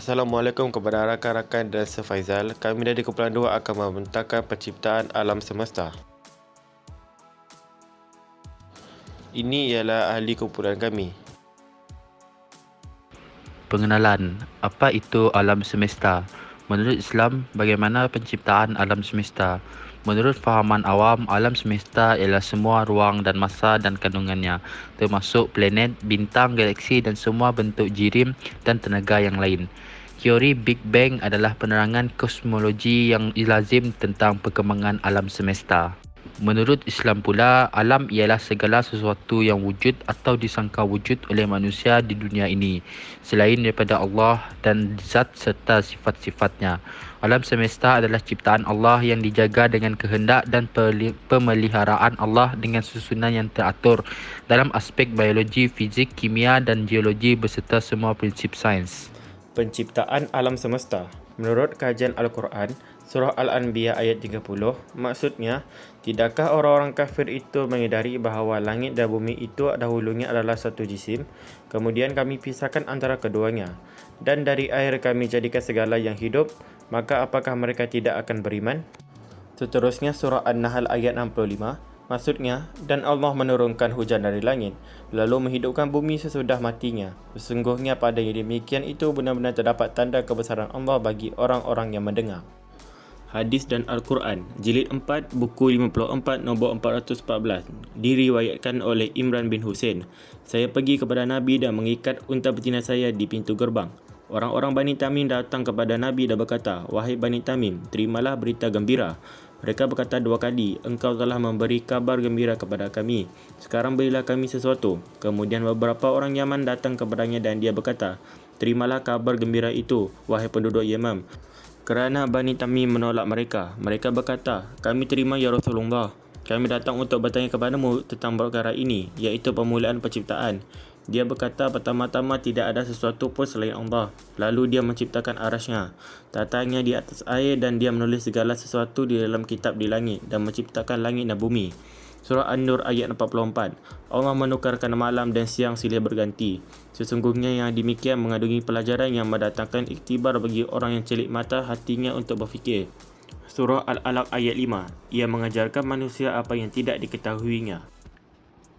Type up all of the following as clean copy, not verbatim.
Assalamualaikum kepada rakan-rakan dan Faizal. Kami dari Kumpulan 2 akan membentangkan penciptaan alam semesta. Ini ialah ahli kumpulan kami. Pengenalan, apa itu alam semesta? Menurut Islam, bagaimana penciptaan alam semesta? Menurut fahaman awam, alam semesta ialah semua ruang dan masa dan kandungannya, termasuk planet, bintang, galaksi dan semua bentuk jirim dan tenaga yang lain. Teori Big Bang adalah penerangan kosmologi yang lazim tentang perkembangan alam semesta. Menurut Islam pula, alam ialah segala sesuatu yang wujud atau disangka wujud oleh manusia di dunia ini, selain daripada Allah dan zat serta sifat-sifatnya. Alam semesta adalah ciptaan Allah yang dijaga dengan kehendak dan pemeliharaan Allah dengan susunan yang teratur dalam aspek biologi, fizik, kimia dan geologi beserta semua prinsip sains. Penciptaan alam semesta. Menurut kajian Al-Quran, Surah Al-Anbiya ayat 30, maksudnya, tidakkah orang-orang kafir itu menyedari bahawa langit dan bumi itu dahulunya adalah satu jisim, kemudian kami pisahkan antara keduanya, dan dari air kami jadikan segala yang hidup, maka apakah mereka tidak akan beriman? Seterusnya Surah An-Nahl ayat 65, maksudnya, dan Allah menurunkan hujan dari langit, lalu menghidupkan bumi sesudah matinya. Sesungguhnya pada yang demikian itu benar-benar terdapat tanda kebesaran Allah bagi orang-orang yang mendengar. Hadis dan Al-Quran, Jilid 4, buku 54, nombor 414. Diriwayatkan oleh Imran bin Husain. Saya pergi kepada Nabi dan mengikat unta betina saya di pintu gerbang. Orang-orang Bani Tamim datang kepada Nabi dan berkata, "Wahai Bani Tamim, terimalah berita gembira." Mereka berkata dua kali, "Engkau telah memberi kabar gembira kepada kami. Sekarang berilah kami sesuatu." Kemudian beberapa orang Yaman datang kepadanya dan dia berkata, "Terimalah kabar gembira itu, wahai penduduk Yaman." Kerana Bani Tamim menolak mereka, mereka berkata, "Kami terima ya Rasulullah. Kami datang untuk bertanya kepadamu tentang perkara ini, iaitu permulaan penciptaan." Dia berkata, "Pertama-tama tidak ada sesuatu pun selain Allah. Lalu dia menciptakan arasnya, tatanya di atas air, dan dia menulis segala sesuatu di dalam kitab di langit dan menciptakan langit dan bumi." Surah An-Nur ayat 44. Allah menukarkan malam dan siang silih berganti. Sesungguhnya yang demikian mengandungi pelajaran yang mendatangkan iktibar bagi orang yang celik mata hatinya untuk berfikir. Surah Al-Alaq ayat 5. Ia mengajarkan manusia apa yang tidak diketahuinya.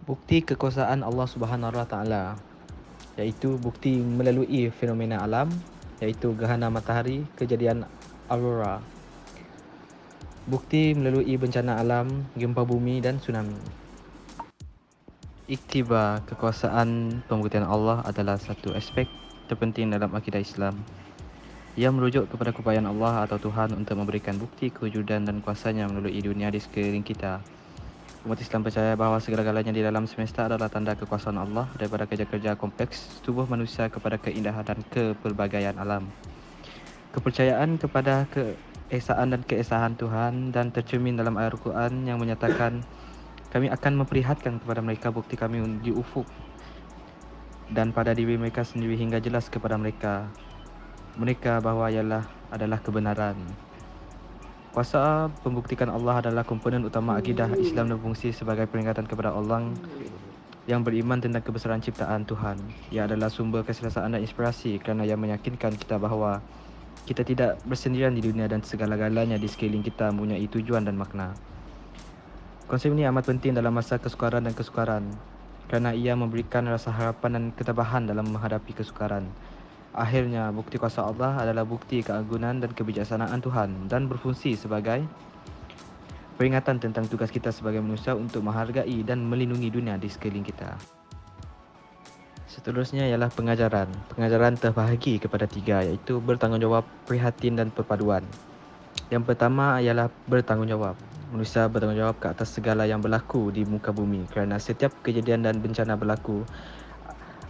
Bukti kekuasaan Allah Subhanahu Wa Taala, iaitu bukti melalui fenomena alam, iaitu gerhana matahari, kejadian aurora. Bukti melalui bencana alam, gempa bumi dan tsunami. Iktibar kekuasaan pembuktian Allah adalah satu aspek terpenting dalam akidah Islam. Ia merujuk kepada keupayaan Allah atau Tuhan untuk memberikan bukti kewujudan dan kuasanya melalui dunia di sekeliling kita. Umat Islam percaya bahawa segala-galanya di dalam semesta adalah tanda kekuasaan Allah, daripada kerja-kerja kompleks tubuh manusia kepada keindahan dan kepelbagaian alam. Kepercayaan kepada keesaan dan keesahan Tuhan dan tercermin dalam ayat Al-Quran yang menyatakan, "Kami akan memperlihatkan kepada mereka bukti kami di ufuk dan pada diri mereka sendiri hingga jelas kepada mereka bahawa ialah adalah kebenaran." Kuasa pembuktikan Allah adalah komponen utama akidah Islam dan berfungsi sebagai peringatan kepada orang yang beriman tentang kebesaran ciptaan Tuhan. Ia adalah sumber keselesaan dan inspirasi kerana ia meyakinkan kita bahawa kita tidak bersendirian di dunia dan segala-galanya di sekeliling kita mempunyai tujuan dan makna. Konsep ini amat penting dalam masa kesukaran dan kesukaran kerana ia memberikan rasa harapan dan ketabahan dalam menghadapi kesukaran. Akhirnya, bukti kuasa Allah adalah bukti keagungan dan kebijaksanaan Tuhan dan berfungsi sebagai peringatan tentang tugas kita sebagai manusia untuk menghargai dan melindungi dunia di sekeliling kita. Seterusnya ialah pengajaran. Pengajaran terbahagi kepada tiga, iaitu bertanggungjawab, prihatin dan perpaduan. Yang pertama ialah bertanggungjawab. Manusia bertanggungjawab ke atas segala yang berlaku di muka bumi kerana setiap kejadian dan bencana berlaku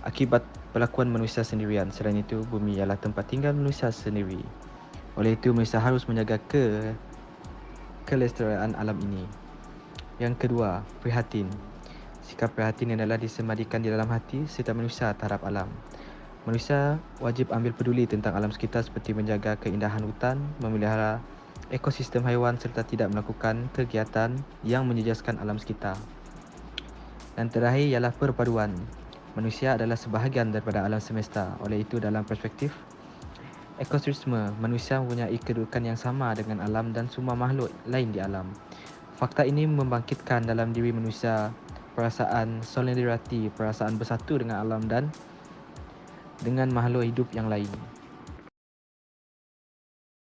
akibat perlakuan manusia sendirian. Selain itu, bumi ialah tempat tinggal manusia sendiri. Oleh itu, manusia harus menjaga kelestarian alam ini. Yang kedua, prihatin. Sikap prihatin adalah disemadikan di dalam hati setiap manusia terhadap alam. Manusia wajib ambil peduli tentang alam sekitar seperti menjaga keindahan hutan, memelihara ekosistem haiwan serta tidak melakukan kegiatan yang menjejaskan alam sekitar. Dan terakhir ialah perpaduan. Manusia adalah sebahagian daripada alam semesta. Oleh itu, dalam perspektif ekosistem, manusia mempunyai kedudukan yang sama dengan alam dan semua makhluk lain di alam. Fakta ini membangkitkan dalam diri manusia perasaan solidariti, perasaan bersatu dengan alam dan dengan makhluk hidup yang lain.